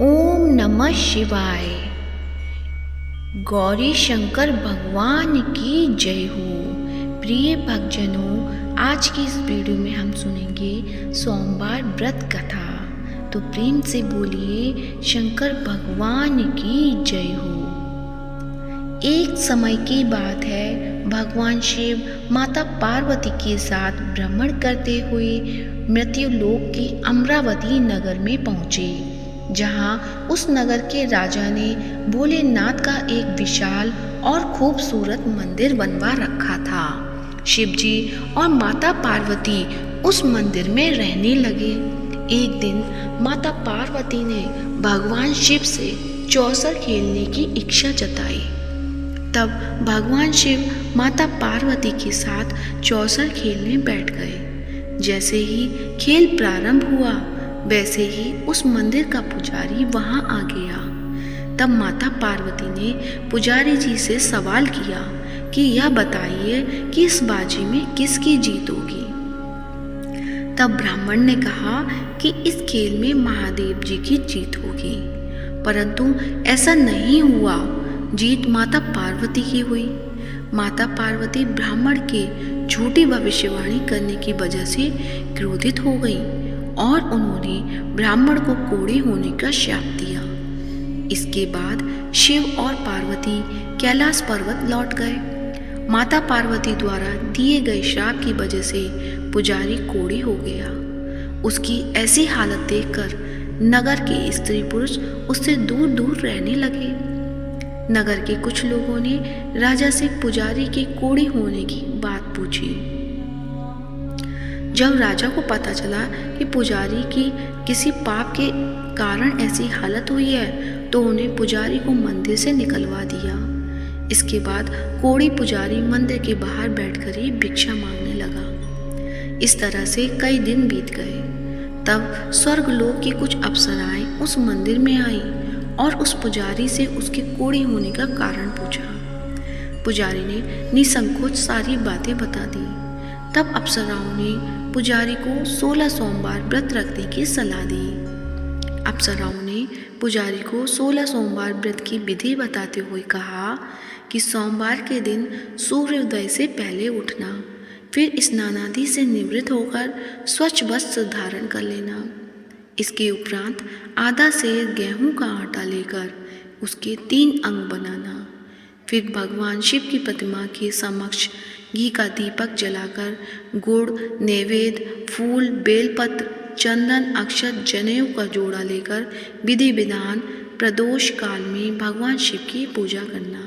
ओम नमः शिवाय। गौरी शंकर भगवान की जय हो। प्रिय भक्तजनों, आज की इस वीडियो में हम सुनेंगे सोमवार व्रत कथा। तो प्रेम से बोलिए शंकर भगवान की जय हो। एक समय की बात है, भगवान शिव माता पार्वती के साथ भ्रमण करते हुए मृत्युलोक के अमरावती नगर में पहुँचे, जहाँ उस नगर के राजा ने भोलेनाथ का एक विशाल और खूबसूरत मंदिर बनवा रखा था। शिवजी और माता पार्वती उस मंदिर में रहने लगे। एक दिन माता पार्वती ने भगवान शिव से चौसर खेलने की इच्छा जताई। तब भगवान शिव माता पार्वती के साथ चौसर खेलने बैठ गए। जैसे ही खेल प्रारंभ हुआ, वैसे ही उस मंदिर का पुजारी वहां आ गया। तब माता पार्वती ने पुजारी जी से सवाल किया कि यह बताइए कि इस बाजी में किसकी जीत होगी। तब ब्राह्मण ने कहा कि इस खेल में महादेव जी की जीत होगी, परंतु ऐसा नहीं हुआ। जीत माता पार्वती की हुई। माता पार्वती ब्राह्मण के झूठी भविष्यवाणी करने की वजह से क्रोधित हो गई और उन्होंने ब्राह्मण को कोढ़े होने का श्राप दिया। इसके बाद शिव और पार्वती कैलाश पर्वत लौट गए। माता पार्वती द्वारा दिए गए श्राप की वजह से पुजारी कोढ़े हो गया। उसकी ऐसी हालत देखकर नगर के स्त्री पुरुष उससे दूर दूर रहने लगे। नगर के कुछ लोगों ने राजा से पुजारी के कोढ़े होने की बात पूछी। जब राजा को पता चला कि पुजारी की किसी पाप के कारण ऐसी हालत हुई है, तो उन्हें पुजारी को मंदिर से निकलवा दिया। इसके बाद कोढ़ी पुजारी मंदिर के बाहर बैठकर ही भिक्षा मांगने लगा। इस तरह से कई दिन बीत गए। तब स्वर्गलोक की कुछ अप्सराएं उस मंदिर में आईं और उस पुजारी से उसके कोढ़े होने का कारण पूछा। पुजारी ने निसंकोच सारी बातें बता दी। तब अप्सराओं ने पुजारी को 16 सोमवार व्रत रखने की सलाह दी। अप्सराओं ने पुजारी को 16 सोमवार व्रत की विधि बताते हुए कहा कि सोमवार के दिन सूर्योदय से पहले उठना, फिर स्नान आदि से निवृत्त होकर स्वच्छ वस्त्र धारण कर लेना। इसके उपरांत आधा सेर गेहूं का आटा लेकर उसके 3 अंग बनाना। फिर भगवान शिव की प्रतिमा के समक्ष घी का दीपक जलाकर गुड़, नैवेद्य, फूल, बेलपत्र, चंदन, अक्षत, जनेऊ का जोड़ा लेकर विधि विधान प्रदोष काल में भगवान शिव की पूजा करना।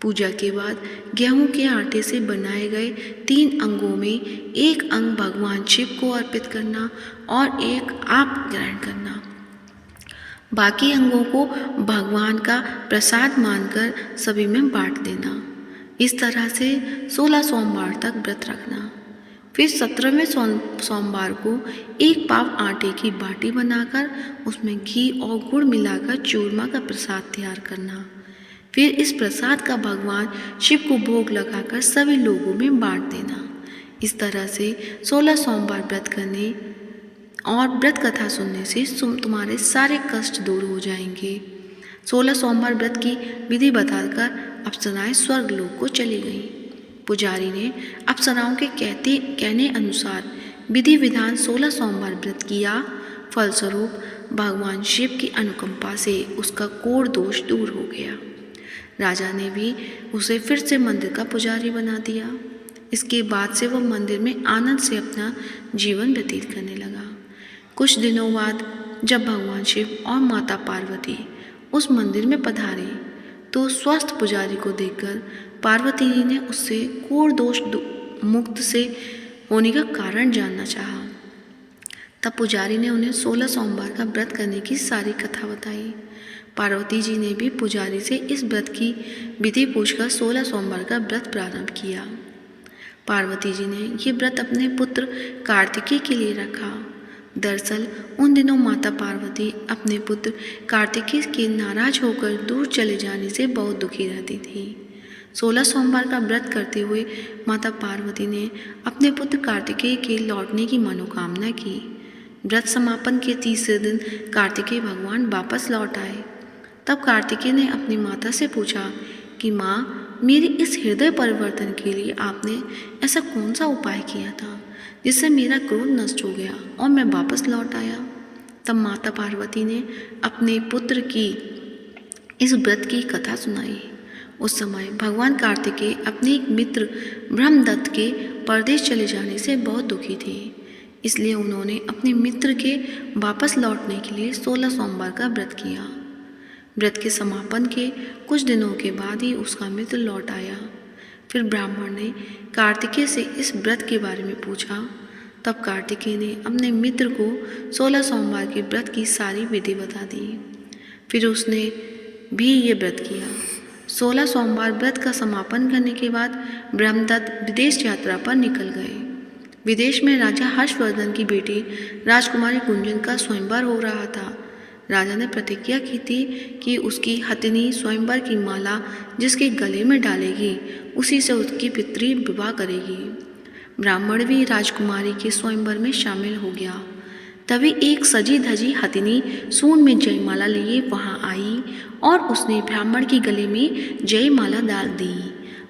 पूजा के बाद गेहूं के आटे से बनाए गए 3 अंगों में एक अंग भगवान शिव को अर्पित करना और एक आप ग्रहण करना। बाकी अंगों को भगवान का प्रसाद मानकर सभी में बांट देना। इस तरह से 16 सोमवार तक व्रत रखना। फिर 17वें सोमवार को एक पाव आटे की बाटी बनाकर उसमें घी और गुड़ मिलाकर चूरमा का प्रसाद तैयार करना। फिर इस प्रसाद का भगवान शिव को भोग लगाकर सभी लोगों में बांट देना। इस तरह से 16 सोमवार व्रत करने और व्रत कथा सुनने से तुम्हारे सारे कष्ट दूर हो जाएंगे। 16 सोमवार व्रत की विधि बताकर अप्सराएं स्वर्गलोक को चली गईं। पुजारी ने अप्सराओं के कहने अनुसार विधि विधान 16 सोमवार व्रत किया। फलस्वरूप भगवान शिव की अनुकंपा से उसका कोढ़ दोष दूर हो गया। राजा ने भी उसे फिर से मंदिर का पुजारी बना दिया। इसके बाद से वह मंदिर में आनंद से अपना जीवन व्यतीत करने लगा। कुछ दिनों बाद जब भगवान शिव और माता पार्वती उस मंदिर में पधारे, तो स्वस्थ पुजारी को देखकर पार्वती जी ने उससे कोढ़ दोष मुक्त से होने का कारण जानना चाहा। तब पुजारी ने उन्हें 16 सोमवार का व्रत करने की सारी कथा बताई। पार्वती जी ने भी पुजारी से इस व्रत की विधि पूछकर 16 सोमवार का व्रत प्रारंभ किया। पार्वती जी ने ये व्रत अपने पुत्र कार्तिकेय के लिए रखा। दरअसल उन दिनों माता पार्वती अपने पुत्र कार्तिकेय के नाराज होकर दूर चले जाने से बहुत दुखी रहती थी। 16 सोमवार का व्रत करते हुए माता पार्वती ने अपने पुत्र कार्तिकेय के लौटने की मनोकामना की। व्रत समापन के तीसरे दिन कार्तिकेय भगवान वापस लौट आए। तब कार्तिकेय ने अपनी माता से पूछा कि माँ, मेरे इस हृदय परिवर्तन के लिए आपने ऐसा कौन सा उपाय किया था जिससे मेरा क्रोध नष्ट हो गया और मैं वापस लौट आया। तब माता पार्वती ने अपने पुत्र की इस व्रत की कथा सुनाई। उस समय भगवान कार्तिकेय अपने एक मित्र ब्रह्मदत्त के परदेश चले जाने से बहुत दुखी थे। इसलिए उन्होंने अपने मित्र के वापस लौटने के लिए 16 सोमवार का व्रत किया। व्रत के समापन के कुछ दिनों के बाद ही उसका मित्र लौट आया। फिर ब्राह्मण ने कार्तिकेय से इस व्रत के बारे में पूछा। तब कार्तिकेय ने अपने मित्र को 16 सोमवार के व्रत की सारी विधि बता दी। फिर उसने भी ये व्रत किया। 16 सोमवार व्रत का समापन करने के बाद ब्रह्मदत्त विदेश यात्रा पर निकल गए। विदेश में राजा हर्षवर्धन की बेटी राजकुमारी गुंजन का स्वयंवर हो रहा था। राजा ने प्रतिज्ञा की थी कि उसकी हथिनी स्वयंवर की माला जिसके गले में डालेगी उसी से उसकी पितृ विवाह करेगी। ब्राह्मण भी राजकुमारी के स्वयंवर में शामिल हो गया। तभी एक सजी धजी हथिनी सूंड में जयमाला लिए वहां आई और उसने ब्राह्मण के गले में जयमाला डाल दी।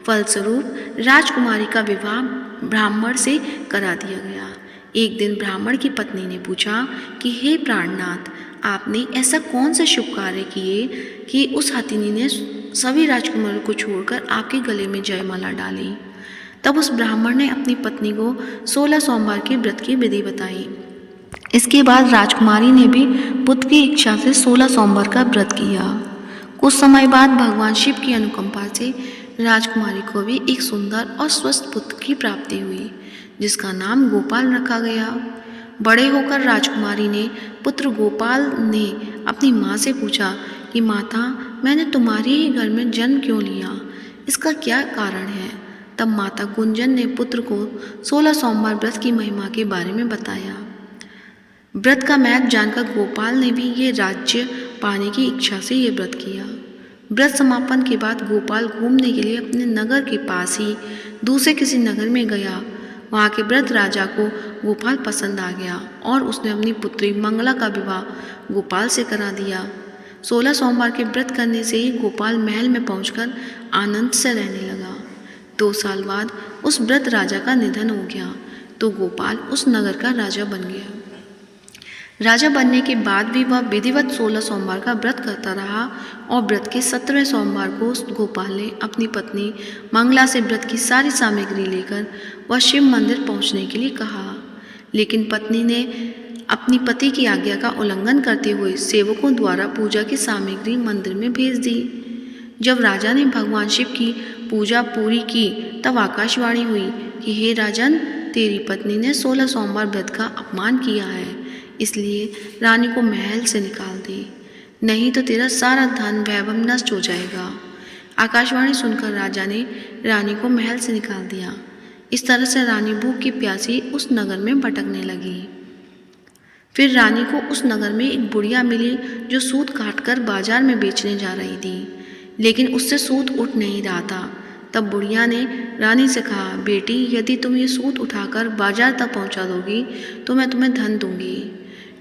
फलस्वरूप राजकुमारी का विवाह ब्राह्मण से करा दिया गया। एक दिन ब्राह्मण की पत्नी ने पूछा कि हे प्राणनाथ, आपने ऐसा कौन सा शुभ कार्य किए कि उस हथिनी ने सभी राजकुमारों को छोड़कर आपके गले में जयमाला डाली। तब उस ब्राह्मण ने अपनी पत्नी को 16 सोमवार के व्रत की विधि बताई। इसके बाद राजकुमारी ने भी पुत्र की इच्छा से 16 सोमवार का व्रत किया। कुछ समय बाद भगवान शिव की अनुकंपा से राजकुमारी को भी एक सुंदर और स्वस्थ पुत्र की प्राप्ति हुई, जिसका नाम गोपाल रखा गया। बड़े होकर राजकुमारी ने पुत्र गोपाल ने अपनी माँ से पूछा कि माता, मैंने तुम्हारे ही घर में जन्म क्यों लिया, इसका क्या कारण है। तब माता गुंजन ने पुत्र को 16 सोमवार व्रत की महिमा के बारे में बताया। व्रत का महत्व जानकर गोपाल ने भी ये राज्य पाने की इच्छा से ये व्रत किया। व्रत समापन के बाद गोपाल घूमने के लिए अपने नगर के पास ही दूसरे किसी नगर में गया। वहाँ के वृद्ध राजा को गोपाल पसंद आ गया और उसने अपनी पुत्री मंगला का विवाह गोपाल से करा दिया। 16 सोमवार के व्रत करने से ही गोपाल महल में पहुंचकर आनंद से रहने लगा। 2 साल बाद उस वृद्ध राजा का निधन हो गया तो गोपाल उस नगर का राजा बन गया। राजा बनने के बाद भी वह विधिवत 16 सोमवार का व्रत करता रहा और व्रत के 17वें सोमवार को गोपाल ने अपनी पत्नी मंगला से व्रत की सारी सामग्री लेकर वह शिव मंदिर पहुंचने के लिए कहा। लेकिन पत्नी ने अपनी पति की आज्ञा का उल्लंघन करते हुए सेवकों द्वारा पूजा की सामग्री मंदिर में भेज दी। जब राजा ने भगवान शिव की पूजा पूरी की तब आकाशवाणी हुई कि हे राजन, तेरी पत्नी ने 16 सोमवार व्रत का अपमान किया है, इसलिए रानी को महल से निकाल दे, नहीं तो तेरा सारा धन वैभव नष्ट हो जाएगा। आकाशवाणी सुनकर राजा ने रानी को महल से निकाल दिया। इस तरह से रानी भूख की प्यासी उस नगर में भटकने लगी। फिर रानी को उस नगर में एक बुढ़िया मिली जो सूत काटकर बाजार में बेचने जा रही थी, लेकिन उससे सूत उठ नहीं रहा था। तब बुढ़िया ने रानी से कहा, बेटी, यदि तुम ये सूत उठाकर बाजार तक पहुंचा दोगी तो मैं तुम्हें धन दूंगी।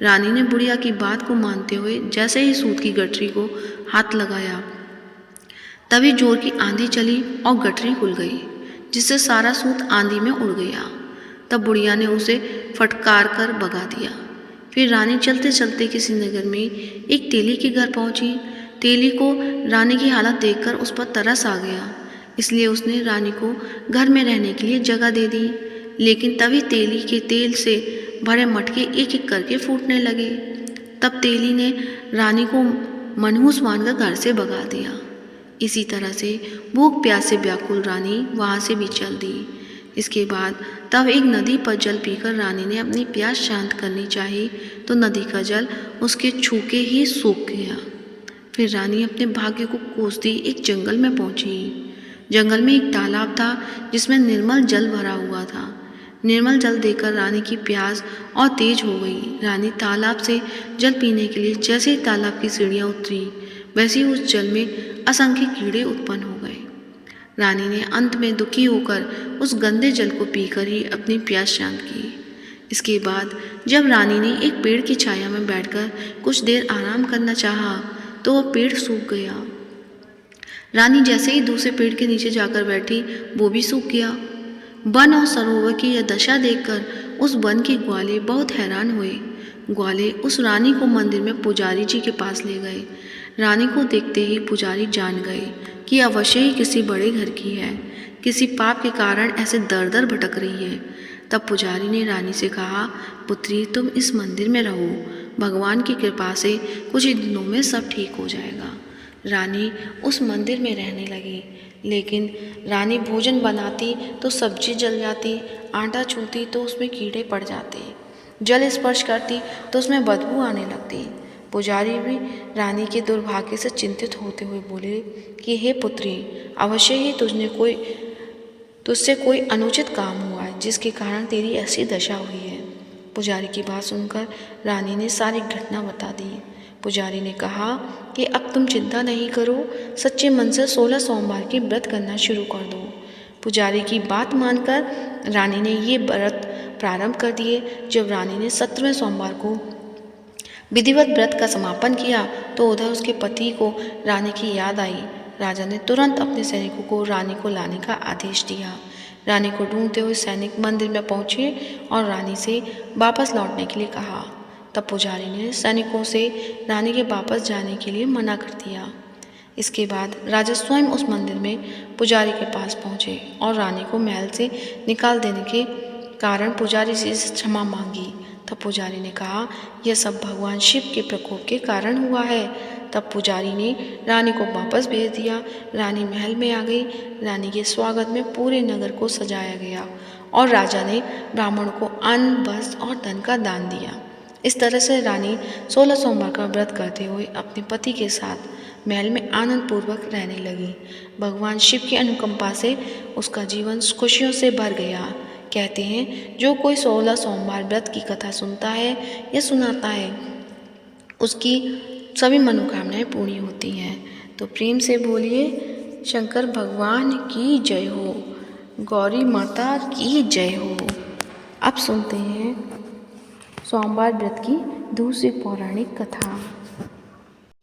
रानी ने बुढ़िया की बात को मानते हुए जैसे ही सूत की गठरी को हाथ लगाया तभी जोर की आंधी चली और गठरी खुल गई, जिससे सारा सूत आंधी में उड़ गया। तब बुढ़िया ने उसे फटकार कर भगा दिया। फिर रानी चलते चलते किसी नगर में एक तेली के घर पहुंची। तेली को रानी की हालत देखकर उस पर तरस आ गया, इसलिए उसने रानी को घर में रहने के लिए जगह दे दी। लेकिन तभी तेली के तेल से भरे मटके एक एक करके फूटने लगे। तब तेली ने रानी को मनहूस मानकर घर से भगा दिया। इसी तरह से भूख प्यास से व्याकुल रानी वहाँ से भी चल दी। इसके बाद तब एक नदी पर जल पीकर रानी ने अपनी प्यास शांत करनी चाहिए तो नदी का जल उसके छूके ही सूख गया। फिर रानी अपने भाग्य को कोसती एक जंगल में पहुंची। जंगल में एक तालाब था जिसमें निर्मल जल भरा हुआ था। निर्मल जल देखकर रानी की प्यास और तेज हो गई। रानी तालाब से जल पीने के लिए जैसे ही तालाब की सीढ़ियाँ उतरी वैसे ही उस जल में असंख्य कीड़े उत्पन्न हो गए। रानी ने अंत में दुखी होकर उस गंदे जल को पीकर ही अपनी प्यास शांत की। इसके बाद जब रानी ने एक पेड़ की छाया में बैठकर कुछ देर आराम करना चाहा तो वह पेड़ सूख गया। रानी जैसे ही दूसरे पेड़ के नीचे जाकर बैठी, वो भी सूख गया। वन और सरोवर की यह दशा देखकर उस वन के ग्वाले बहुत हैरान हुए। ग्वाले उस रानी को मंदिर में पुजारी जी के पास ले गए। रानी को देखते ही पुजारी जान गए कि अवश्य ही किसी बड़े घर की है, किसी पाप के कारण ऐसे दर दर भटक रही है। तब पुजारी ने रानी से कहा, पुत्री तुम इस मंदिर में रहो, भगवान की कृपा से कुछ ही दिनों में सब ठीक हो जाएगा। रानी उस मंदिर में रहने लगी, लेकिन रानी भोजन बनाती तो सब्जी जल जाती, आटा छूती तो उसमें कीड़े पड़ जाते, जल स्पर्श करती तो उसमें बदबू आने लगती। पुजारी भी रानी के दुर्भाग्य से चिंतित होते हुए बोले कि हे पुत्री, अवश्य ही तुझसे कोई अनुचित काम हुआ है जिसके कारण तेरी ऐसी दशा हुई है। पुजारी की बात सुनकर रानी ने सारी घटना बता दी। पुजारी ने कहा कि अब तुम चिंता नहीं करो, सच्चे मन से 16 सोमवार की व्रत करना शुरू कर दो। पुजारी की बात मानकर रानी ने ये व्रत प्रारंभ कर दिए। जब रानी ने 17वें सोमवार को विधिवत व्रत का समापन किया तो उधर उसके पति को रानी की याद आई। राजा ने तुरंत अपने सैनिकों को रानी को लाने का आदेश दिया। रानी को ढूंढते हुए सैनिक मंदिर में पहुंचे और रानी से वापस लौटने के लिए कहा। तब पुजारी ने सैनिकों से रानी के वापस जाने के लिए मना कर दिया। इसके बाद राजा स्वयं उस मंदिर में पुजारी के पास पहुंचे और रानी को महल से निकाल देने के कारण पुजारी से क्षमा मांगी। तब पुजारी ने कहा, यह सब भगवान शिव के प्रकोप के कारण हुआ है। तब पुजारी ने रानी को वापस भेज दिया। रानी महल में आ गई। रानी के स्वागत में पूरे नगर को सजाया गया और राजा ने ब्राह्मण को अन्न, वस्त्र और धन का दान दिया। इस तरह से रानी 16 सोमवार का व्रत करते हुए अपने पति के साथ महल में आनंद पूर्वक रहने लगी। भगवान शिव की अनुकंपा से उसका जीवन खुशियों से भर गया। कहते हैं, जो कोई 16 सोमवार व्रत की कथा सुनता है या सुनाता है, उसकी सभी मनोकामनाएं पूरी होती हैं। तो प्रेम से बोलिए, शंकर भगवान की जय हो, गौरी माता की जय हो। अब सुनते हैं सोमवार व्रत की दूसरी पौराणिक कथा।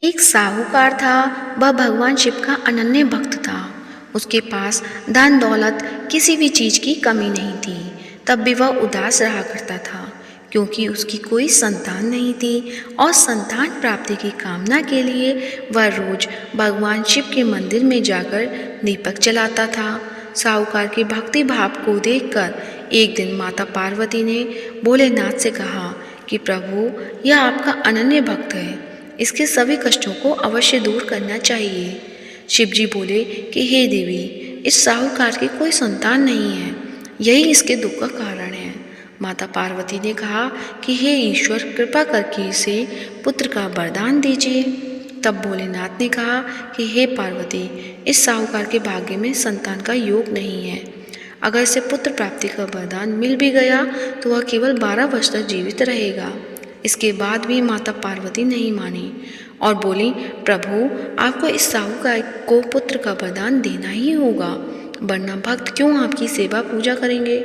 एक साहूकार था। वह भगवान शिव का अनन्य भक्त था। उसके पास धन दौलत किसी भी चीज़ की कमी नहीं थी। तब भी वह उदास रहा करता था, क्योंकि उसकी कोई संतान नहीं थी और संतान प्राप्ति की कामना के लिए वह रोज भगवान शिव के मंदिर में जाकर दीपक जलाता था। साहूकार के भक्ति भाव को देखकर एक दिन माता पार्वती ने भोलेनाथ से कहा कि प्रभु, यह आपका अनन्य भक्त है, इसके सभी कष्टों को अवश्य दूर करना चाहिए। शिव जी बोले कि हे देवी, इस साहूकार की कोई संतान नहीं है, यही इसके दुख का कारण है। माता पार्वती ने कहा कि हे ईश्वर, कृपा करके इसे पुत्र का वरदान दीजिए। तब भोलेनाथ ने कहा कि हे पार्वती, इस साहूकार के भाग्य में संतान का योग नहीं है। अगर इसे पुत्र प्राप्ति का वरदान मिल भी गया तो वह केवल 12 वर्ष तक जीवित रहेगा। इसके बाद भी माता पार्वती नहीं मानी और बोली, प्रभु, आपको इस साहूकार को पुत्र का वरदान देना ही होगा, वरना भक्त क्यों आपकी सेवा पूजा करेंगे।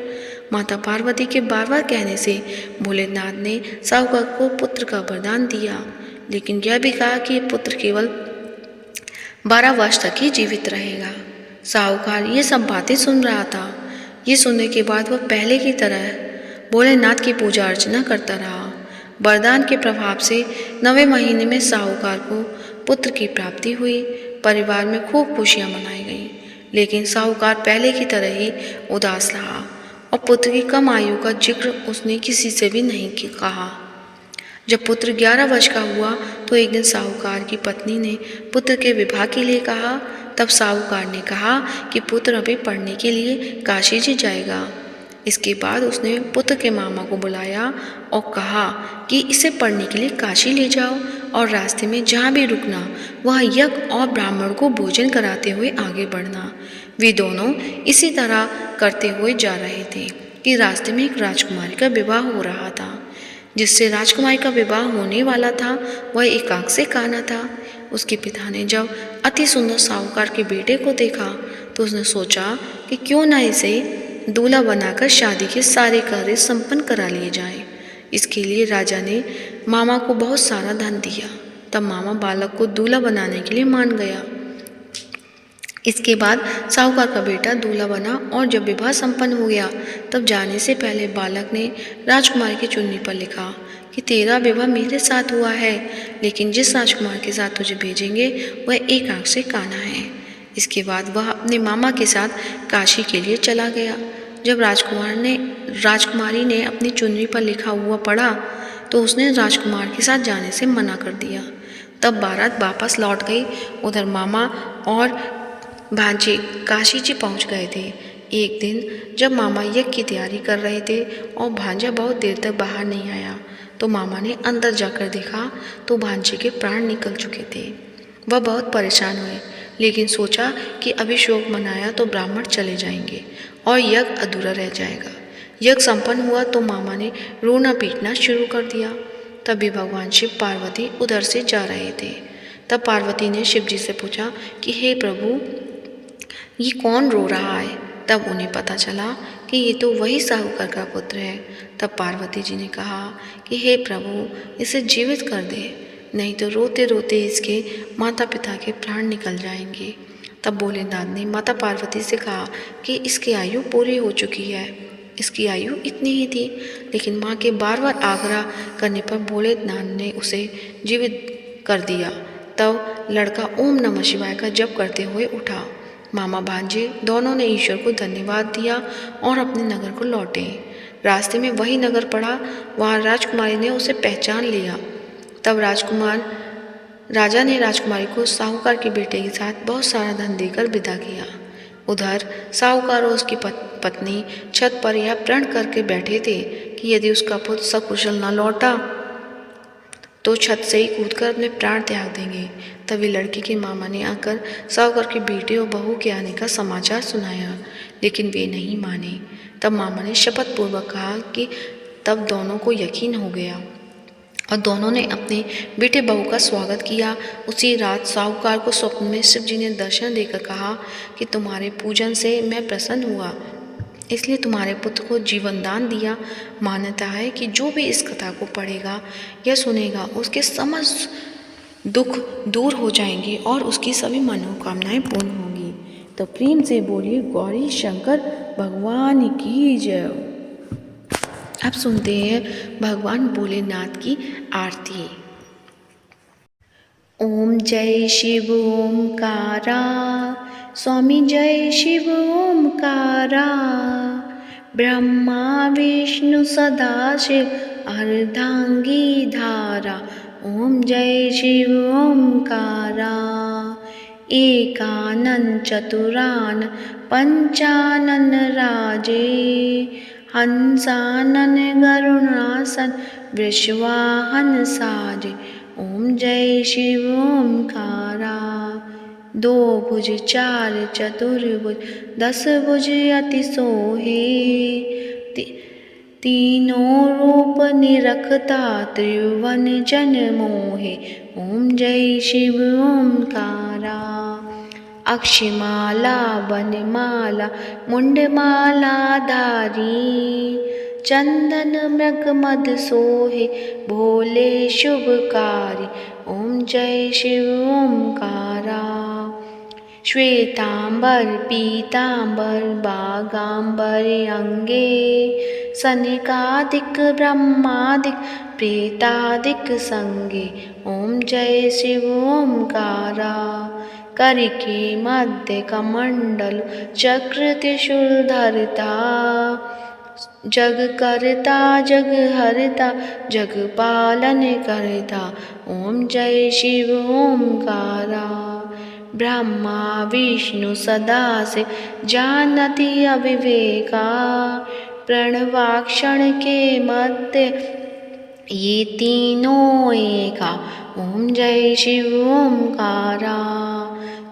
माता पार्वती के बार बार कहने से भोलेनाथ ने साहूकार को पुत्र का वरदान दिया, लेकिन यह भी कहा कि पुत्र केवल 12 वर्ष तक ही जीवित रहेगा। साहूकार ये सब बातें सुन रहा था। ये सुनने के बाद वह पहले की तरह भोलेनाथ की पूजा अर्चना करता रहा। वरदान के प्रभाव से 9वें महीने में साहूकार को पुत्र की प्राप्ति हुई। परिवार में खूब खुशियां मनाई गईं, लेकिन साहूकार पहले की तरह ही उदास रहा और पुत्र की कम आयु का जिक्र उसने किसी से भी नहीं कहा। जब पुत्र 11 वर्ष का हुआ तो एक दिन साहूकार की पत्नी ने पुत्र के विवाह के लिए कहा। तब साहूकार ने कहा कि पुत्र अभी पढ़ने के लिए काशी जी जाएगा। इसके बाद उसने पुत्र के मामा को बुलाया और कहा कि इसे पढ़ने के लिए काशी ले जाओ और रास्ते में जहाँ भी रुकना वह यज्ञ और ब्राह्मण को भोजन कराते हुए आगे बढ़ना। वे दोनों इसी तरह करते हुए जा रहे थे कि रास्ते में एक राजकुमारी का विवाह हो रहा था। जिससे राजकुमारी का विवाह होने वाला था वह एक आंख से काना था। उसके पिता ने जब अति सुंदर साहूकार के बेटे को देखा तो उसने सोचा कि क्यों न इसे दूल्हा बनाकर शादी के सारे कार्य संपन्न करा लिए जाएं। इसके लिए राजा ने मामा को बहुत सारा धन दिया। तब मामा बालक को दूल्हा बनाने के लिए मान गया। इसके बाद साहूकार का बेटा दूल्हा बना और जब विवाह संपन्न हो गया तब जाने से पहले बालक ने राजकुमारी की चुन्नी पर लिखा कि तेरा विवाह मेरे साथ हुआ है, लेकिन जिस राजकुमार के साथ तुझे भेजेंगे वह एक आंख से काना है। इसके बाद वह अपने मामा के साथ काशी के लिए चला गया। जब राजकुमारी ने अपनी चुन्नी पर लिखा हुआ पढ़ा तो उसने राजकुमार के साथ जाने से मना कर दिया। तब बारात वापस लौट गई। उधर मामा और भांजे काशी जी पहुंच गए थे। एक दिन जब मामा यज्ञ की तैयारी कर रहे थे और भांजा बहुत देर तक बाहर नहीं आया तो मामा ने अंदर जाकर देखा तो भांजे के प्राण निकल चुके थे। वह बहुत परेशान हुए, लेकिन सोचा कि अभी शोक मनाया तो ब्राह्मण चले जाएंगे और यज्ञ अधूरा रह जाएगा। यज्ञ संपन्न हुआ तो मामा ने रोना पीटना शुरू कर दिया। तभी भगवान शिव पार्वती उधर से जा रहे थे। तब पार्वती ने शिव जी से पूछा कि हे प्रभु, ये कौन रो रहा है? तब उन्हें पता चला कि ये तो वही साहूकार का पुत्र है। तब पार्वती जी ने कहा कि हे प्रभु, इसे जीवित कर दे, नहीं तो रोते रोते इसके माता पिता के प्राण निकल जाएंगे। तब भोलेनाथ ने माता पार्वती से कहा कि इसकी आयु पूरी हो चुकी है। इसकी आयु इतनी ही थी, लेकिन माँ के बार बार आग्रह करने पर भोलेनाथ ने उसे जीवित कर दिया। तब लड़का ओम नमः शिवाय का जप करते हुए उठा। मामा भांजे दोनों ने ईश्वर को धन्यवाद दिया और अपने नगर को लौटे। रास्ते में वही नगर पड़ा, वहाँ राजकुमारी ने उसे पहचान लिया। तब राजा ने राजकुमारी को साहूकार के बेटे के साथ बहुत सारा धन देकर विदा किया। उधर साहूकार और उसकी पत्नी छत पर यह प्रण करके बैठे थे कि यदि उसका पुत्र सकुशल न लौटा तो छत से ही कूदकर अपने प्राण त्याग देंगे। तभी लड़की के मामा ने आकर साहूकार के बेटे और बहू के आने का समाचार सुनाया, लेकिन वे नहीं माने। तब मामा ने शपथ पूर्वक कहा कि तब दोनों को यकीन हो गया और दोनों ने अपने बेटे बहू का स्वागत किया। उसी रात साहूकार को स्वप्न में शिव जी ने दर्शन देकर कहा कि तुम्हारे पूजन से मैं प्रसन्न हुआ, इसलिए तुम्हारे पुत्र को जीवन दान दिया। मान्यता है कि जो भी इस कथा को पढ़ेगा या सुनेगा उसके समस्त दुख दूर हो जाएंगे और उसकी सभी मनोकामनाएं पूर्ण होंगी। तो प्रेम से बोलिए गौरी शंकर भगवान की जय। अब सुनते हैं भगवान भोलेनाथ की आरती। ओम जय शिव ओमकारा, स्वामी जय शिव ओमकारा, ब्रह्मा विष्णु सदाशिव अर्धांगी धारा। ओम जय शिव ओमकारा, एकानन चतुरान पंचानन राजे, हंसानन गरुणासन वृषवाहन साजे। ओम जय शिव ओमकारा, दो भुज चार चतुर्भुज दस भुज अति सोहे, तीनों रूप निरखता त्रिभुवन जन मोहे। ओम जय शिव ओमकारा, अक्षमाला वनमाला मुंडमाला धारी, चंदन मृग मद सोहे भोले शुभकारी। ओम जय शिव ओमकारा, श्वेतांबर पीतांबर बागांबर अंगे, सनकादिक ब्रह्मादिक प्रेतादिक संगे। ओम जय शिव ओमकारा, करके मध्य कमंडल चक्र त्रिशूल धरता, जग करता जग हरता जग पालन करता। ओम जय शिव ओमकारा, ब्रह्मा विष्णु सदा से जानती अविवेका, प्रणवाक्षण के मध्य ये तीनों एका। ओम जय शिव ओमकारा,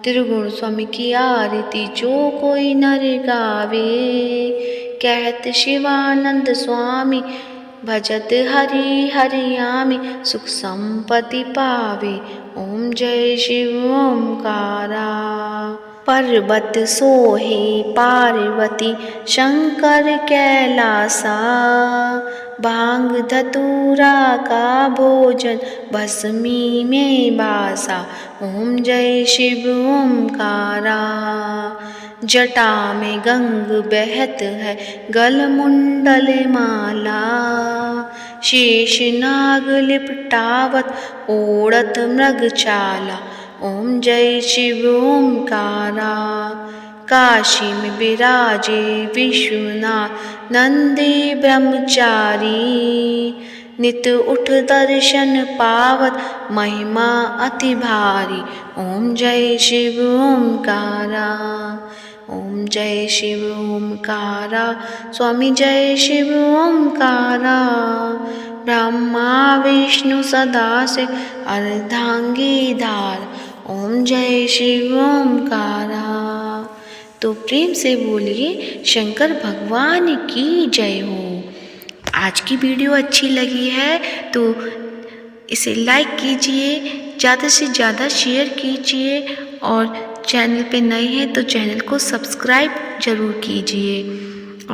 त्रिगुण स्वामी की आरती जो कोई नर गावे, कहत शिवानंद स्वामी भजत हरि हरियामी, सुख संपत्ति पावे। ओम जय शिव ओमकारा, पर्वत सोहे पार्वती शंकर कैलासा, भांग धतूरा का भोजन भस्मी में बासा। ओम जय शिव ओमकारा। जटा में गंग बहत है गल मुंडल माला, शेष नाग लिपटावत ओढ़त मृग चाला। ओम जय शिव ओमकारा। काशी में विराजे विश्वनाथ नंदी ब्रह्मचारी, नित उठ दर्शन पावत महिमा अति भारी। ओम जय शिव ओमकारा। ओम जय शिव ओमकारा। स्वामी जय शिव ओमकारा। ब्रह्मा विष्णु सदा शिव अर्धांगी धार। ओम जय शिव ओमकारा। तो प्रेम से बोलिए शंकर भगवान की जय हो। आज की वीडियो अच्छी लगी है तो इसे लाइक कीजिए, ज़्यादा से ज़्यादा शेयर कीजिए और चैनल पे नए हैं तो चैनल को सब्सक्राइब जरूर कीजिए।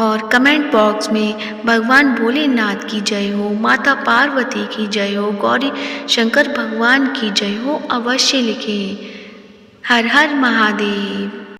और कमेंट बॉक्स में भगवान भोलेनाथ की जय हो, माता पार्वती की जय हो, गौरी शंकर भगवान की जय हो अवश्य लिखें। हर हर महादेव।